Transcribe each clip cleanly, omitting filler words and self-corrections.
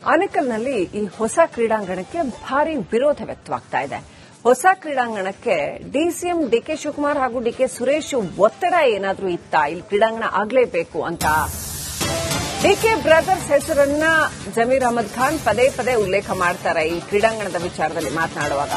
ಆನೇಕಲ್ನಲ್ಲಿ ಈ ಹೊಸ ಕ್ರೀಡಾಂಗಣಕ್ಕೆ ಭಾರಿ ವಿರೋಧ ವ್ಯಕ್ತವಾಗ್ತಾ ಇದೆ. ಹೊಸ ಕ್ರೀಡಾಂಗಣಕ್ಕೆ ಡಿಸಿಎಂ ಡಿಕೆ ಶಿವಕುಮಾರ್ ಹಾಗೂ ಡಿಕೆ ಸುರೇಶ್ ಒತ್ತಡ ಏನಾದರೂ ಇತ್ತಾ? ಇಲ್ಲಿ ಕ್ರೀಡಾಂಗಣ ಆಗಲೇಬೇಕು ಅಂತ ಡಿಕೆ ಬ್ರದರ್ಸ್ ಹೆಸರನ್ನ ಜಮೀರ್ ಅಹಮದ್ ಖಾನ್ ಪದೇ ಪದೇ ಉಲ್ಲೇಖ ಮಾಡ್ತಾರೆ ಈ ಕ್ರೀಡಾಂಗಣದ ವಿಚಾರದಲ್ಲಿ ಮಾತನಾಡುವಾಗ.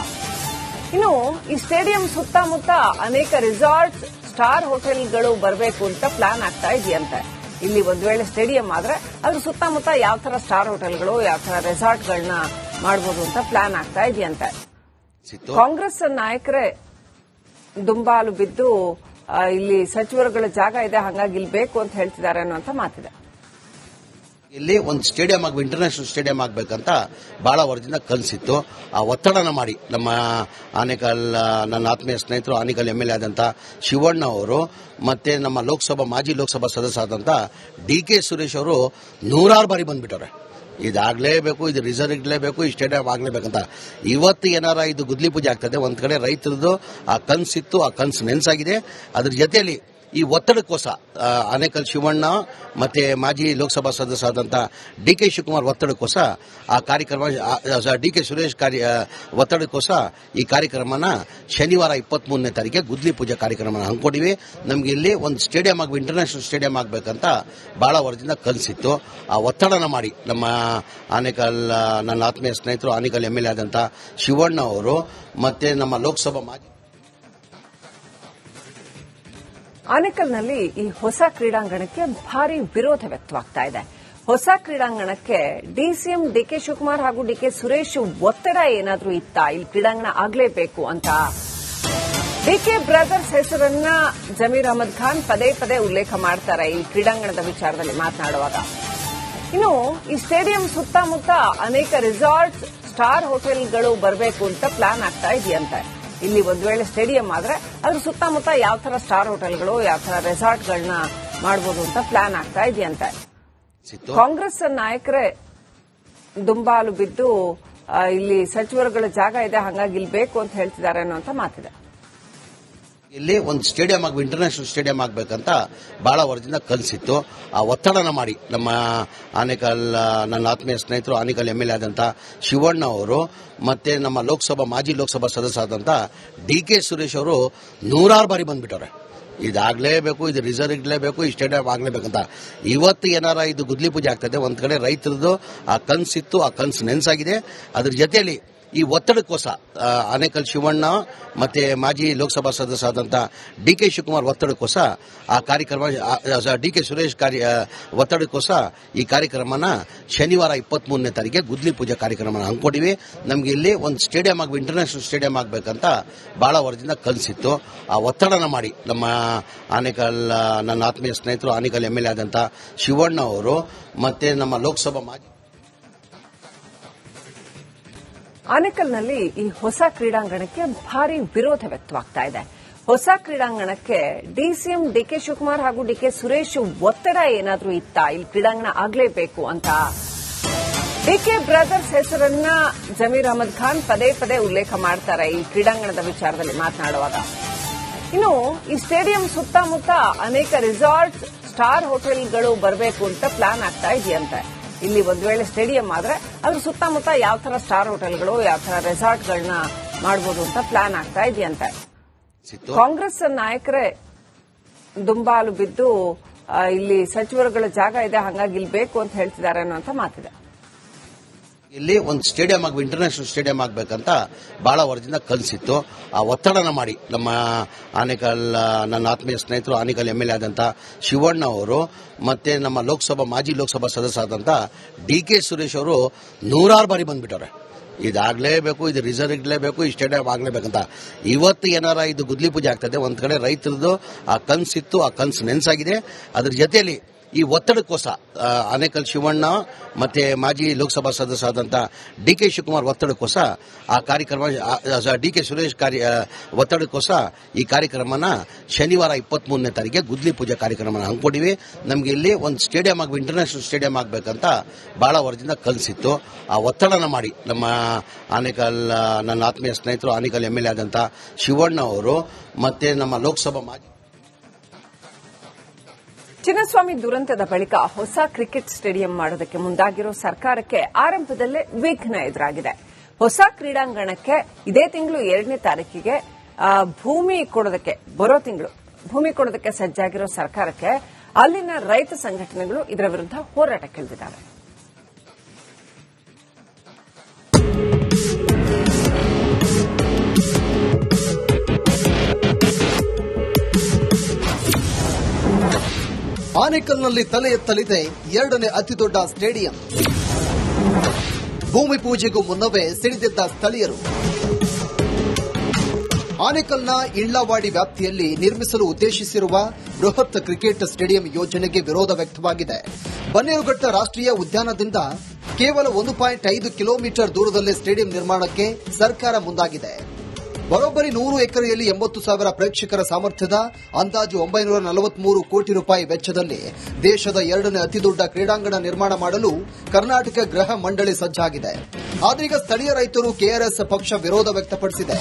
ಇನ್ನು ಈ ಸ್ಟೇಡಿಯಂ ಸುತ್ತಮುತ್ತ ಅನೇಕ ರೆಸಾರ್ಟ್ಸ್, ಸ್ಟಾರ್ ಹೋಟೆಲ್ಗಳು ಬರಬೇಕು ಅಂತ ಪ್ಲಾನ್ ಆಗ್ತಾ ಇದೆಯಂತೆ. ಇಲ್ಲಿ ಒಂದು ವೇಳೆ ಸ್ಟೇಡಿಯಂ ಆದ್ರೆ ಅದ್ರ ಸುತ್ತಮುತ್ತ ಯಾವ ತರ ಸ್ಟಾರ್ ಹೋಟೆಲ್ಗಳು, ಯಾವ ತರ ರೆಸಾರ್ಟ್ಗಳನ್ನ ಮಾಡಬಹುದು ಅಂತ ಪ್ಲಾನ್ ಆಗ್ತಾ ಇದೆಯಂತೆ. ಕಾಂಗ್ರೆಸ್ ನಾಯಕರೇ ದುಂಬಾಲು ಬಿದ್ದು ಇಲ್ಲಿ ಸಚಿವರುಗಳ ಜಾಗ ಇದೆ, ಹಾಗಾಗಿ ಇಲ್ಲಿ ಬೇಕು ಅಂತ ಹೇಳ್ತಿದ್ದಾರೆ ಅನ್ನುವಂತ ಮಾತಿದೆ. ಇಲ್ಲಿ ಒಂದು ಸ್ಟೇಡಿಯಂ ಆಗಿ ಇಂಟರ್ನ್ಯಾಷನಲ್ ಸ್ಟೇಡಿಯಂ ಆಗಬೇಕಂತ ಬಹಳ ವರ್ಷದಿಂದ ಕನಸಿತ್ತು. ಆ ಒತ್ತಡನ ಮಾಡಿ ನಮ್ಮ ಆನೇಕಲ್, ನನ್ನ ಆತ್ಮೀಯ ಸ್ನೇಹಿತರು ಆನೇಕಲ್ MLA ಆದಂತ ಶಿವಣ್ಣ ಅವರು ಮತ್ತೆ ನಮ್ಮ ಮಾಜಿ ಲೋಕಸಭಾ ಸದಸ್ಯ ಆದಂತ ಡಿಕೆ ಸುರೇಶ್ ಅವರು 100 ಬಾರಿ ಬಂದ್ಬಿಟ್ಟವ್ರೆ. ಇದಾಗಲೇಬೇಕು, ಇದು ರಿಸರ್ವ್ ಇಡಲೇಬೇಕು, ಈ ಸ್ಟೇಡಿಯಂ ಆಗಲೇಬೇಕಂತ. ಇವತ್ತು ಏನಾರ ಇದು ಗುದ್ಲಿ ಪೂಜೆ ಆಗ್ತದೆ. ಒಂದ್ ಕಡೆ ರೈತರದ್ದು ಆ ಕನಸಿತ್ತು, ಆ ಕನಸು ನೆನಸಾಗಿದೆ. ಅದ್ರ ಜೊತೆಯಲ್ಲಿ ಈ ಒತ್ತಡಕ್ಕೋಸ್ಕರ ಆನೇಕಲ್ ಶಿವಣ್ಣ ಮತ್ತೆ ಮಾಜಿ ಲೋಕಸಭಾ ಸದಸ್ಯ ಆದಂತ ಡಿಕೆ ಶಿವಕುಮಾರ್ ಒತ್ತಡಕ್ಕೋಸ್ಕರ ಆ ಕಾರ್ಯಕ್ರಮ, ಡಿಕೆ ಸುರೇಶ್ ಒತ್ತಡಕ್ಕೋಸ್ಕರ ಈ ಕಾರ್ಯಕ್ರಮನ ಶನಿವಾರ 23ನೇ ತಾರೀಕಿಗೆ ಗುದ್ಲಿ ಪೂಜೆ ಕಾರ್ಯಕ್ರಮನ ಹಮ್ಮಿಕೊಂಡಿವಿ. ನಮ್ಗೆ ಇಲ್ಲಿ ಒಂದು ಸ್ಟೇಡಿಯಂ ಆಗಿ ಇಂಟರ್ನ್ಯಾಷನಲ್ ಸ್ಟೇಡಿಯಂ ಆಗಬೇಕಂತ ಬಹಳ ವರ್ಷದಿಂದ ಕನಸಿತ್ತು. ಆ ಒತ್ತಡನ ಮಾಡಿ ನಮ್ಮ ಆನೇಕಲ್, ನನ್ನ ಆತ್ಮೀಯ ಸ್ನೇಹಿತರು ಆನೇಕಲ್ MLA ಆದಂತ ಶಿವಣ್ಣ ಅವರು ಮತ್ತೆ ನಮ್ಮ ಲೋಕಸಭಾ ಮಾಜಿ ಆನೇಕಲ್ನಲ್ಲಿ ಈ ಹೊಸ ಕ್ರೀಡಾಂಗಣಕ್ಕೆ ಭಾರಿ ವಿರೋಧ ವ್ಯಕ್ತವಾಗ್ತಾ ಇದೆ. ಹೊಸ ಕ್ರೀಡಾಂಗಣಕ್ಕೆ ಡಿಸಿಎಂ ಡಿಕೆ ಶಿವಕುಮಾರ್ ಹಾಗೂ ಡಿಕೆ ಸುರೇಶ್ ಒತ್ತಡ ಏನಾದರೂ ಇತ್ತಾ? ಇಲ್ಲಿ ಕ್ರೀಡಾಂಗಣ ಆಗಲೇಬೇಕು ಅಂತ ಡಿಕೆ ಬ್ರದರ್ಸ್ ಹೆಸರನ್ನ ಜಮೀರ್ ಅಹಮದ್ ಖಾನ್ ಪದೇ ಪದೇ ಉಲ್ಲೇಖ ಮಾಡ್ತಾರೆ ಈ ಕ್ರೀಡಾಂಗಣದ ವಿಚಾರದಲ್ಲಿ ಮಾತನಾಡುವಾಗ. ಇನ್ನು ಈ ಸ್ಟೇಡಿಯಂ ಸುತ್ತಮುತ್ತ ಅನೇಕ ರೆಸಾರ್ಟ್ಸ್, ಸ್ಟಾರ್ ಹೋಟೆಲ್ಗಳು ಬರಬೇಕು ಅಂತ ಪ್ಲಾನ್ ಆಗ್ತಾ ಇದೆಯಂತೆ. ಇಲ್ಲಿ ಒಂದು ವೇಳೆ ಸ್ಟೇಡಿಯಂ ಆದ್ರೆ ಅದ್ರ ಸುತ್ತಮುತ್ತ ಯಾವ ತರ ಸ್ಟಾರ್ ಹೋಟೆಲ್ಗಳು, ಯಾವ ತರ ರೆಸಾರ್ಟ್ಗಳನ್ನ ಮಾಡಬಹುದು ಅಂತ ಪ್ಲಾನ್ ಆಗ್ತಾ ಇದೆಯಂತೆ. ಕಾಂಗ್ರೆಸ್ ನಾಯಕರೇ ದುಂಬಾಲು ಬಿದ್ದು ಇಲ್ಲಿ ಸಚಿವರುಗಳ ಜಾಗ ಇದೆ, ಹಾಗಾಗಿ ಇಲ್ಲಿ ಬೇಕು ಅಂತ ಹೇಳ್ತಿದ್ದಾರೆ ಅನ್ನುವಂತ ಮಾತಿದೆ. ಇಲ್ಲಿ ಒಂದು ಸ್ಟೇಡಿಯಂ ಆಗಿ ಇಂಟರ್ನ್ಯಾಷನಲ್ ಸ್ಟೇಡಿಯಂ ಆಗಬೇಕಂತ ಬಹಳ ವರ್ಷದಿಂದ ಕನಸಿತ್ತು. ಆ ಒತ್ತಡನ ಮಾಡಿ ನಮ್ಮ ಆನೇಕಲ್, ನನ್ನ ಆತ್ಮೀಯ ಸ್ನೇಹಿತರು ಆನೇಕಲ್ MLA ಆದಂತ ಶಿವಣ್ಣ ಅವರು ಮತ್ತೆ ನಮ್ಮ ಮಾಜಿ ಲೋಕಸಭಾ ಸದಸ್ಯ ಆದಂತ ಡಿಕೆ ಸುರೇಶ್ ಅವರು 100 ಬಾರಿ ಬಂದ್ಬಿಟ್ಟವ್ರೆ. ಇದಾಗಲೇಬೇಕು, ಇದು ರಿಸರ್ವ್ ಇಡಲೇಬೇಕು, ಈ ಸ್ಟೇಡಿಯಂ ಆಗಲೇಬೇಕಂತ. ಇವತ್ತು ಏನಾರ ಇದು ಗುದ್ಲಿ ಪೂಜೆ ಆಗ್ತದೆ. ಒಂದ್ ಕಡೆ ರೈತರದ್ದು ಆ ಕನಸಿತ್ತು, ಆ ಕನಸು ನೆನಸಾಗಿದೆ. ಅದ್ರ ಜೊತೆಯಲ್ಲಿ ಈ ಒತ್ತಡಕ್ಕೋಸ್ಕರ ಆನೇಕಲ್ ಶಿವಣ್ಣ ಮತ್ತೆ ಮಾಜಿ ಲೋಕಸಭಾ ಸದಸ್ಯ ಆದಂತ ಡಿಕೆ ಶಿವಕುಮಾರ್ ಒತ್ತಡಕ್ಕೋಸ್ಕರ ಆ ಕಾರ್ಯಕ್ರಮ, ಡಿಕೆ ಸುರೇಶ್ ಒತ್ತಡಕ್ಕೋಸ್ಕರ ಈ ಕಾರ್ಯಕ್ರಮನ ಶನಿವಾರ 23ನೇ ತಾರೀಕಿಗೆ ಗುದ್ಲಿ ಪೂಜೆ ಕಾರ್ಯಕ್ರಮನ ಹಮ್ಮಿಕೊಂಡಿವಿ. ನಮ್ಗೆ ಇಲ್ಲಿ ಒಂದು ಸ್ಟೇಡಿಯಂ ಆಗಿ ಇಂಟರ್ನ್ಯಾಷನಲ್ ಸ್ಟೇಡಿಯಂ ಆಗಬೇಕಂತ ಬಹಳ ವರ್ಷದಿಂದ ಕನಸಿತ್ತು. ಆ ಒತ್ತಡನ ಮಾಡಿ ನಮ್ಮ ಆನೇಕಲ್, ನನ್ನ ಆತ್ಮೀಯ ಸ್ನೇಹಿತರು ಆನೇಕಲ್ MLA ಆದಂತ ಶಿವಣ್ಣ ಅವರು ಮತ್ತೆ ನಮ್ಮ ಮಾಜಿ ಆನೇಕಲ್ನಲ್ಲಿ ಈ ಹೊಸ ಕ್ರೀಡಾಂಗಣಕ್ಕೆ ಭಾರಿ ವಿರೋಧ ವ್ಯಕ್ತವಾಗ್ತಾ ಇದೆ. ಹೊಸ ಕ್ರೀಡಾಂಗಣಕ್ಕೆ ಡಿಸಿಎಂ ಡಿಕೆ ಶಿವಕುಮಾರ್ ಹಾಗೂ ಡಿಕೆ ಸುರೇಶ್ ಒತ್ತಡ ಏನಾದರೂ ಇತ್ತಾ? ಇಲ್ಲಿ ಕ್ರೀಡಾಂಗಣ ಆಗಲೇಬೇಕು ಅಂತ ಡಿಕೆ ಬ್ರದರ್ಸ್ ಹೆಸರನ್ನ ಜಮೀರ್ ಅಹಮದ್ ಖಾನ್ ಪದೇ ಪದೇ ಉಲ್ಲೇಖ ಮಾಡ್ತಾರೆ ಈ ಕ್ರೀಡಾಂಗಣದ ವಿಚಾರದಲ್ಲಿ ಮಾತನಾಡುವಾಗ. ಇನ್ನು ಈ ಸ್ಟೇಡಿಯಂ ಸುತ್ತಮುತ್ತ ಅನೇಕ ರೆಸಾರ್ಟ್ಸ್, ಸ್ಟಾರ್ ಹೋಟೆಲ್ಗಳು ಬರಬೇಕು ಅಂತ ಪ್ಲಾನ್ ಆಗ್ತಾ ಇದೆಯಂತೆ. ಇಲ್ಲಿ ಒಂದು ವೇಳೆ ಸ್ಟೇಡಿಯಂ ಆದ್ರೆ ಅದ್ರ ಸುತ್ತಮುತ್ತ ಯಾವ ತರ ಸ್ಟಾರ್ ಹೋಟೆಲ್ಗಳು, ಯಾವ ತರ ರೆಸಾರ್ಟ್ಗಳನ್ನ ಮಾಡಬಹುದು ಅಂತ ಪ್ಲಾನ್ ಆಗ್ತಾ ಇದೆಯಂತೆ. ಕಾಂಗ್ರೆಸ್ ನಾಯಕರೇ ದುಂಬಾಲು ಬಿದ್ದು ಇಲ್ಲಿ ಸಚಿವರುಗಳ ಜಾಗ ಇದೆ, ಹಾಗಾಗಿ ಇಲ್ಲಿ ಬೇಕು ಅಂತ ಹೇಳ್ತಿದ್ದಾರೆ ಅನ್ನುವಂತ ಮಾತಿದೆ. ಇಲ್ಲಿ ಒಂದು ಸ್ಟೇಡಿಯಂ ಆಗಿ ಇಂಟರ್ನ್ಯಾಷನಲ್ ಸ್ಟೇಡಿಯಂ ಆಗಬೇಕಂತ ಬಹಳ ವರ್ಷದಿಂದ ಕನಸಿತ್ತು. ಆ ಒತ್ತಡನ ಮಾಡಿ ನಮ್ಮ ಆನೇಕಲ್, ನನ್ನ ಆತ್ಮೀಯ ಸ್ನೇಹಿತರು ಆನೇಕಲ್ MLA ಆದಂತ ಶಿವಣ್ಣ ಅವರು ಮತ್ತೆ ನಮ್ಮ ಮಾಜಿ ಲೋಕಸಭಾ ಸದಸ್ಯ ಆದಂತ ಡಿಕೆ ಸುರೇಶ್ ಅವರು 100 ಬಾರಿ ಬಂದ್ಬಿಟ್ಟವ್ರೆ. ಇದಾಗಲೇಬೇಕು, ಇದು ರಿಸರ್ವ್ ಇಡಲೇಬೇಕು, ಈ ಸ್ಟೇಡಿಯಂ ಆಗಲೇಬೇಕಂತ. ಇವತ್ತು ಏನಾರ ಇದು ಗುದ್ಲಿ ಪೂಜೆ ಆಗ್ತದೆ. ಒಂದ್ ಕಡೆ ರೈತರದ್ದು ಆ ಕನಸಿತ್ತು, ಆ ಕನಸು ನೆನಸಾಗಿದೆ. ಅದ್ರ ಜೊತೆಯಲ್ಲಿ ಈ ಒತ್ತಡಕ್ಕೋಸ್ಕರ ಆನೇಕಲ್ ಶಿವಣ್ಣ ಮತ್ತೆ ಮಾಜಿ ಲೋಕಸಭಾ ಸದಸ್ಯ ಆದಂತ ಡಿಕೆ ಶಿವಕುಮಾರ್ ಒತ್ತಡಕ್ಕೋಸ್ಕರ ಆ ಕಾರ್ಯಕ್ರಮ, ಡಿಕೆ ಸುರೇಶ್ ಒತ್ತಡಕ್ಕೋಸ್ಕರ ಈ ಕಾರ್ಯಕ್ರಮನ ಶನಿವಾರ 23ನೇ ತಾರೀಕಿಗೆ ಗುದ್ಲಿ ಪೂಜೆ ಕಾರ್ಯಕ್ರಮನ ಹಮ್ಮಿಕೊಂಡಿವಿ. ನಮ್ಗೆ ಇಲ್ಲಿ ಒಂದು ಸ್ಟೇಡಿಯಂ ಆಗಿ ಇಂಟರ್ನ್ಯಾಷನಲ್ ಸ್ಟೇಡಿಯಂ ಆಗಬೇಕಂತ ಬಹಳ ವರ್ಷದಿಂದ ಕನಸಿತ್ತು. ಆ ಒತ್ತಡನ ಮಾಡಿ ನಮ್ಮ ಆನೇಕಲ್, ನನ್ನ ಆತ್ಮೀಯ ಸ್ನೇಹಿತರು ಆನೇಕಲ್ MLA ಆದಂತ ಶಿವಣ್ಣ ಅವರು ಮತ್ತೆ ನಮ್ಮ ಮಾಜಿ ಚಿನ್ನಸ್ವಾಮಿ ದುರಂತದ ಬಳಿಕ ಹೊಸ ಕ್ರಿಕೆಟ್ ಸ್ಟೇಡಿಯಂ ಮಾಡೋದಕ್ಕೆ ಮುಂದಾಗಿರೋ ಸರ್ಕಾರಕ್ಕೆ ಆರಂಭದಲ್ಲೇ ವಿಘ್ನ ಎದುರಾಗಿದೆ. ಹೊಸ ಕ್ರೀಡಾಂಗಣಕ್ಕೆ ಇದೇ ತಿಂಗಳು 2ನೇ ತಾರೀಕಿಗೆ ಭೂಮಿ ಕೊಡೋದಕ್ಕೆ ಸಜ್ಜಾಗಿರೋ ಸರ್ಕಾರಕ್ಕೆ ಅಲ್ಲಿನ ರೈತ ಸಂಘಟನೆಗಳು ಇದರ ವಿರುದ್ಧ ಹೋರಾಟಕ್ಕಿಳಿದಿದ್ದಾರೆ. ಆನೇಕಲ್ನಲ್ಲಿ ತಲೆ ಎತ್ತಲಿದೆ 2ನೇ ಅತಿದೊಡ್ಡ ಸ್ಟೇಡಿಯಂ. ಭೂಮಿ ಪೂಜೆಗೂ ಮುನ್ನವೇ ಸಿಡಿದಿದ್ದ ಸ್ಥಳೀಯರು. ಆನೇಕಲ್ನ ಇಳ್ಳವಾಡಿ ವ್ಯಾಪ್ತಿಯಲ್ಲಿ ನಿರ್ಮಿಸಲು ಉದ್ದೇಶಿಸಿರುವ ಬೃಹತ್ ಕ್ರಿಕೆಟ್ ಸ್ಟೇಡಿಯಂ ಯೋಜನೆಗೆ ವಿರೋಧ ವ್ಯಕ್ತವಾಗಿದೆ. ಬನ್ನೇರುಘಟ್ಟ ರಾಷ್ಟ್ರೀಯ ಉದ್ಯಾನದಿಂದ ಕೇವಲ 1.5 ಕಿಲೋಮೀಟರ್ ದೂರದಲ್ಲೇ ಸ್ಟೇಡಿಯಂ ನಿರ್ಮಾಣಕ್ಕೆ ಸರ್ಕಾರ ಮುಂದಾಗಿದೆ. ಬರೋಬ್ಬರಿ 100 ಎಕರೆಯಲ್ಲಿ 80,000 ಪ್ರೇಕ್ಷಕರ ಸಾಮರ್ಥ್ಯದ ಅಂದಾಜು 943 ಕೋಟಿ ರೂಪಾಯಿ ವೆಚ್ಚದಲ್ಲಿ ದೇಶದ 2ನೇ ಅತಿದೊಡ್ಡ ಕ್ರೀಡಾಂಗಣ ನಿರ್ಮಾಣ ಮಾಡಲು ಕರ್ನಾಟಕ ಗೃಹ ಮಂಡಳಿ ಸಜ್ಜಾಗಿದೆ. ಆದ್ರೀಗ ಸ್ಥಳೀಯ ರೈತರು ಕೆಆರ್ಎಸ್ ಪಕ್ಷ ವಿರೋಧ ವ್ಯಕ್ತಪಡಿಸಿದೆ.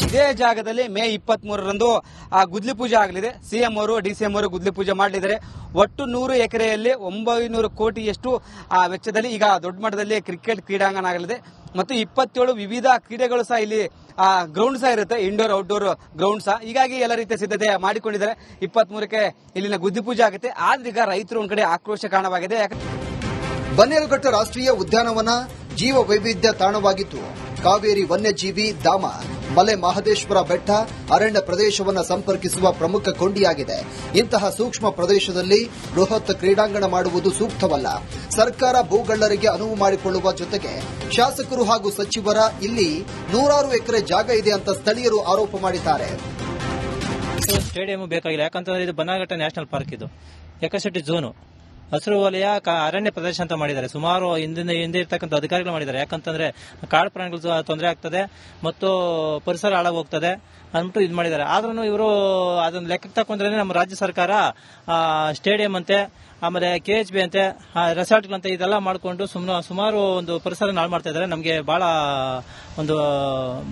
ಇದೇ ಜಾಗದಲ್ಲಿ ಮೇ 23ರಂದು ಗುದ್ಲಿ ಪೂಜೆ ಆಗಲಿದೆ. ಸಿಎಂ ಅವರು ಡಿಸಿಎಂ ಅವರು ಗುದ್ಲಿ ಪೂಜೆ ಮಾಡಲಿದ್ದಾರೆ. ಒಟ್ಟು 100 ಎಕರೆಯಲ್ಲಿ 900 ಕೋಟಿಯಷ್ಟು ವೆಚ್ಚದಲ್ಲಿ ಈಗ ದೊಡ್ಡ ಮಟ್ಟದಲ್ಲಿ ಕ್ರಿಕೆಟ್ ಕ್ರೀಡಾಂಗಣ ಆಗಲಿದೆ. ಮತ್ತು 27 ವಿವಿಧ ಕ್ರೀಡೆಗಳು ಸಹ ಇಲ್ಲಿ ಗ್ರೌಂಡ್ ಸಹ ಇರುತ್ತೆ, ಇಂಡೋರ್ ಔಟ್ಡೋರ್ ಗ್ರೌಂಡ್ ಸಹ. ಹೀಗಾಗಿ ಎಲ್ಲ ರೀತಿಯ ಸಿದ್ಧತೆ ಮಾಡಿಕೊಂಡಿದ್ದಾರೆ. 23ಕ್ಕೆ ಇಲ್ಲಿನ ಗುದ್ಲಿ ಪೂಜೆ ಆಗುತ್ತೆ. ಆದ್ರೀಗ ರೈತರು ಒಂದ್ ಕಡೆ ಆಕ್ರೋಶ ಕಾರಣವಾಗಿದೆ. ಬನ್ನೇರುಘಟ್ಟ ರಾಷ್ಟ್ರೀಯ ಉದ್ಯಾನವನ ಜೀವ ವೈವಿಧ್ಯ ತಾಣವಾಗಿದ್ದು ಕಾವೇರಿ ವನ್ಯಜೀವಿ ಧಾಮ, ಮಲೆ ಮಹದೇಶ್ವರ ಬೆಟ್ಟ, ಅರಣ್ಯ ಪ್ರದೇಶವನ್ನು ಸಂಪರ್ಕಿಸುವ ಪ್ರಮುಖ ಕೊಂಡಿಯಾಗಿದೆ. ಇಂತಹ ಸೂಕ್ಷ್ಮ ಪ್ರದೇಶದಲ್ಲಿ ಬೃಹತ್ ಕ್ರೀಡಾಂಗಣ ಮಾಡುವುದು ಸೂಕ್ತವಲ್ಲ. ಸರ್ಕಾರ ಭೂಗಳ್ಳರಿಗೆ ಅನುವು ಮಾಡಿಕೊಳ್ಳುವ ಜೊತೆಗೆ ಶಾಸಕರು ಹಾಗೂ ಸಚಿವರ ಇಲ್ಲಿ 100 ಎಕರೆ ಜಾಗ ಇದೆ ಅಂತ ಸ್ಥಳೀಯರು ಆರೋಪ ಮಾಡಿದ್ದಾರೆ. ಸ್ಟೇಡಿಯಂ ಬೇಕಾಗಿಲ್ಲ, ಯಾಕಂತಂದ್ರೆ ಇದು ಬನ್ನರಘಟ್ಟ ನ್ಯಾಷನಲ್ ಪಾರ್ಕ್, ಇದು ಎಕಸಿಟಿ ಝೋನು, ಹಸಿರು ವಲಯ, ಅರಣ್ಯ ಪ್ರದೇಶ ಅಂತ ಮಾಡಿದ್ದಾರೆ. ಸುಮಾರು ಹಿಂದೆ ಇರ್ತಕ್ಕಂಥ ಅಧಿಕಾರಿಗಳು ಮಾಡಿದ್ದಾರೆ. ಯಾಕಂತಂದ್ರೆ ಕಾಡು ಪ್ರಾಣಿಗಳು ತೊಂದರೆ ಆಗ್ತದೆ ಮತ್ತು ಪರಿಸರ ಹಾಳಾಗೋಗ್ತದೆ ಅಂದ್ಬಿಟ್ಟು ಇದು ಮಾಡಿದ್ದಾರೆ. ಆದ್ರೂ ಇವರು ಅದನ್ನ ಲೆಕ್ಕಕ್ಕೆ ತಕೊಂಡ್ರೆ ನಮ್ಮ ರಾಜ್ಯ ಸರ್ಕಾರ ಸ್ಟೇಡಿಯಂ ಅಂತೆ, ಆಮೇಲೆ KHB ಅಂತೆ, ರೆಸಾರ್ಟ್ಗಳಂತೆ ಇದೆಲ್ಲ ಮಾಡಿಕೊಂಡು ಸುಮಾರು ಒಂದು ಪರಿಸರ ಹಾಳು ಮಾಡ್ತಾ ಇದ್ದಾರೆ. ನಮಗೆ ಬಹಳ ಒಂದು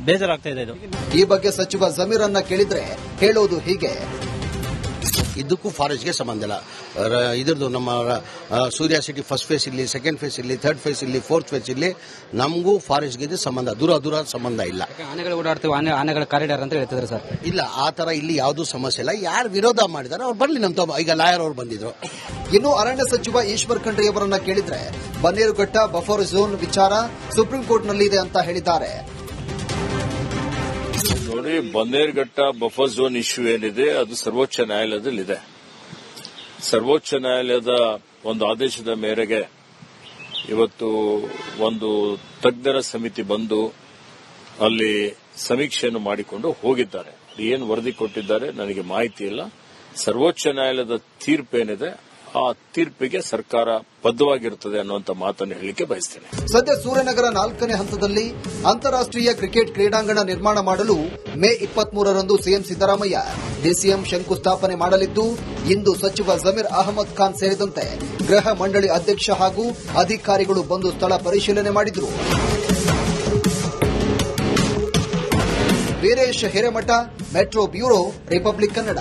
ಬೇಜಾರಾಗ್ತಾ ಇದೆ. ಇದು ಈ ಬಗ್ಗೆ ಸಚಿವ ಜಮೀರ್ ಅನ್ನ ಕೇಳಿದ್ರೆ ಹೇಳೋದು ಹೀಗೆ: ಇದಕ್ಕೂ ಫಾರೆಸ್ಟ್ಗೆ ಸಂಬಂಧ ಇಲ್ಲ. ಇದ್ರದ್ದು ನಮ್ಮ ಸೂರ್ಯ ಸಿಟಿ ಫಸ್ಟ್ ಫೇಸ್ ಇಲ್ಲಿ, ಸೆಕೆಂಡ್ ಫೇಸ್ ಇಲ್ಲಿ, ಥರ್ಡ್ ಫೇಸ್ ಇಲ್ಲಿ, ಫೋರ್ತ್ ಫೇಸ್ ಇಲ್ಲಿ, ನಮಗೂ ಫಾರೆಸ್ಟ್ಗೆ ಇದು ಸಂಬಂಧ ದೂರ ಸಂಬಂಧ ಇಲ್ಲ. ಆನೆಗಳು ಓಡಾಡ್ತೀವಿ, ಆನೆಗಳ ಕಾರಿಡಾರ್ ಅಂತ ಹೇಳ್ತಿದ್ರು ಸರ್. ಇಲ್ಲ, ಆ ತರ ಇಲ್ಲಿ ಯಾವುದೂ ಸಮಸ್ಯೆ ಇಲ್ಲ. ಯಾರು ವಿರೋಧ ಮಾಡಿದಾರೆ ಅವ್ರು ಬರ್ಲಿ. ನಮ್ಮ ಈಗ ಲಾಯರ್ ಅವ್ರು ಬಂದಿದ್ರು. ಇನ್ನು ಅರಣ್ಯ ಸಚಿವ ಈಶ್ವರ್ ಖಂಡ್ರೆ ಅವರನ್ನ ಕೇಳಿದ್ರೆ ಬನ್ನೇರುಘಟ್ಟ ಬಫರ್ ಝೋನ್ ವಿಚಾರ ಸುಪ್ರೀಂ ಕೋರ್ಟ್ನಲ್ಲಿ ಇದೆ ಅಂತ ಹೇಳಿದ್ದಾರೆ. ನೋಡಿ, ಬನ್ನೇರುಘಟ್ಟ ಬಫರ್ ಝೋನ್ ಇಶ್ಯೂ ಏನಿದೆ ಅದು ಸರ್ವೋಚ್ಚ ನ್ಯಾಯಾಲಯದಲ್ಲಿದೆ. ಸರ್ವೋಚ್ಚ ನ್ಯಾಯಾಲಯದ ಒಂದು ಆದೇಶದ ಮೇರೆಗೆ ಇವತ್ತು ಒಂದು ತಜ್ಞರ ಸಮಿತಿ ಬಂದು ಅಲ್ಲಿ ಸಮೀಕ್ಷೆಯನ್ನು ಮಾಡಿಕೊಂಡು ಹೋಗಿದ್ದಾರೆ. ಏನು ವರದಿ ಕೊಟ್ಟಿದ್ದಾರೆ ನನಗೆ ಮಾಹಿತಿ ಇಲ್ಲ. ಸರ್ವೋಚ್ಚ ನ್ಯಾಯಾಲಯದ ತೀರ್ಪೇನಿದೆ ಆ ತೀರ್ಪಿಗೆ ಸರ್ಕಾರ ಬದ್ಧವಾಗಿರುತ್ತದೆ ಅನ್ನುವಂಥ ಮಾತನ್ನು ಹೇಳಲಿಕ್ಕೆ ಬಯಸ್ತೇನೆ. ಸದ್ಯ ಸೂರ್ಯನಗರ 4ನೇ ಹಂತದಲ್ಲಿ ಅಂತಾರಾಷ್ಟ್ರೀಯ ಕ್ರಿಕೆಟ್ ಕ್ರೀಡಾಂಗಣ ನಿರ್ಮಾಣ ಮಾಡಲು ಮೇ 23ರಂದು ಸಿಎಂ ಸಿದ್ದರಾಮಯ್ಯ ಡಿಸಿಎಂ ಶಂಕುಸ್ಥಾಪನೆ ಮಾಡಲಿದ್ದು, ಇಂದು ಸಚಿವ ಜಮೀರ್ ಅಹಮದ್ ಖಾನ್ ಸೇರಿದಂತೆ ಗೃಹ ಮಂಡಳಿ ಅಧ್ಯಕ್ಷ ಹಾಗೂ ಅಧಿಕಾರಿಗಳು ಬಂದು ಸ್ಥಳ ಪರಿಶೀಲನೆ ಮಾಡಿದರು. Veeresh Hiremath, metro bureau, republic Kannada.